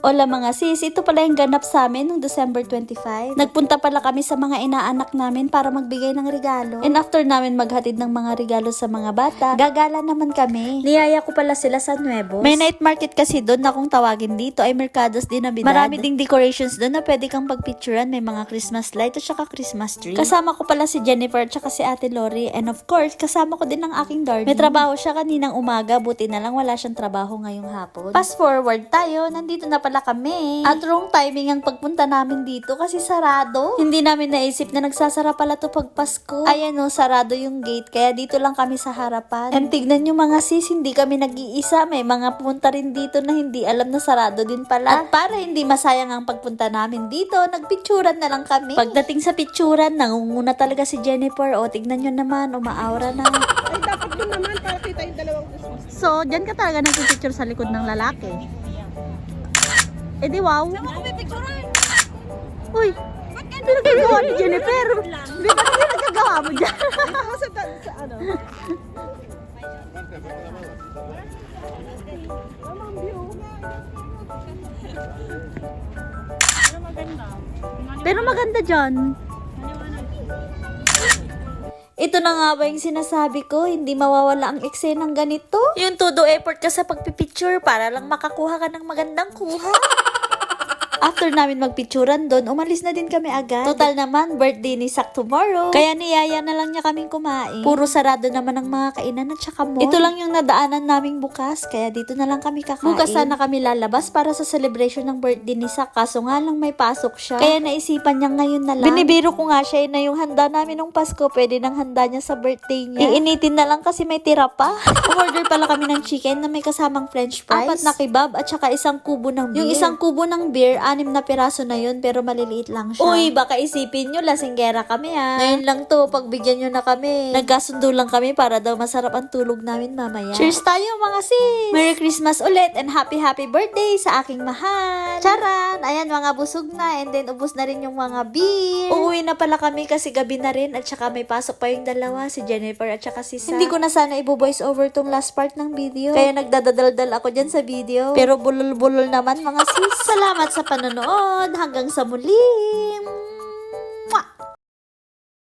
Hola mga sis, ito pala yung ganap sa amin noong December 25. Nagpunta pala kami sa mga inaanak namin para magbigay ng regalo. And after namin maghatid ng mga regalo sa mga bata, gagala naman kami. Niyaya ko pala sila sa Nuevos. May night market kasi doon na kung tawagin dito ay Mercados de Navidad. Marami ding decorations doon na pwede kang pagpicturean. May mga Christmas light at saka Christmas tree. Kasama ko pala si Jennifer at saka si Ate Lori. And of course, kasama ko din ang aking Darnie. May trabaho siya kaninang umaga, buti na lang wala siyang trabaho ngayong hapon. Fast forward tayo, nandito na pala kami. At wrong timing ang pagpunta namin dito kasi sarado. Hindi namin naisip na nagsasara pala to pag Pasko. Ayan o, sarado yung gate kaya dito lang kami sa harapan. And tignan nyo mga sis, hindi kami nag-iisa. May mga pumunta rin dito na hindi alam na sarado din pala. At para hindi masayang ang pagpunta namin dito, nagpicturan na lang kami. Pagdating sa picturan, nangunguna talaga si Jennifer. O, tignan nyo naman, umaaura na. Ay, dapat doon naman para kita yung dalawang Christmas. So, dyan ka talaga nagpipicture sa likod ng lalaki. Eh di wow. Saan mo pipicturan? Uy, pinagagawa ni Jennifer. Di ba pinagagawa mo dyan? Ito sa ano? Tamang view. Pero maganda dyan. Ito na nga ba yung sinasabi ko, hindi mawawala ang eksenang ganito? Yung todo effort ka sa pagpipicture para lang makakuha ka ng magandang kuha. After namin magpicturan doon, umalis na din kami agad. Total naman, birthday ni Sak tomorrow. Kaya niyaya na lang niya kaming kumain. Puro sarado naman ang mga kainan at saka mall. Ito lang yung nadaanan naming bukas, kaya dito na lang kami kakain. Bukas sana kami lalabas para sa celebration ng birthday ni Sak, kaso nga lang may pasok siya. Kaya naisipan niya ngayon na lang. Binibiro ko nga siya na yung handa namin nung Pasko, pwede nang handa niya sa birthday niya. Iinitin na lang kasi may tira pa. Umorder pala kami ng chicken na may kasamang french fries, 4 na kebab at saka isang kubo ng beer. Yung isang kubo ng beer, 6 na piraso na yun, pero maliliit lang siya. Uy, baka isipin nyo, lasinggera kami ha. Ngayon lang to, pagbigyan nyo na kami. Nagkasundo lang kami para daw masarap ang tulog namin mamaya. Cheers tayo mga sis! Merry Christmas ulit and happy birthday sa aking mahal! Charan! Ayan, mga busog na and then ubos na rin yung mga beer. Uuwi na pala kami kasi gabi na rin at saka may pasok pa yung dalawa, si Jennifer at saka si Sa. Hindi ko na sana ibo-voice over tong last part ng video. Kaya nagdadaldal ako dyan sa video. Pero bulol-bulol naman mga sis. Salamat sa panonood. Hanggang sa muli!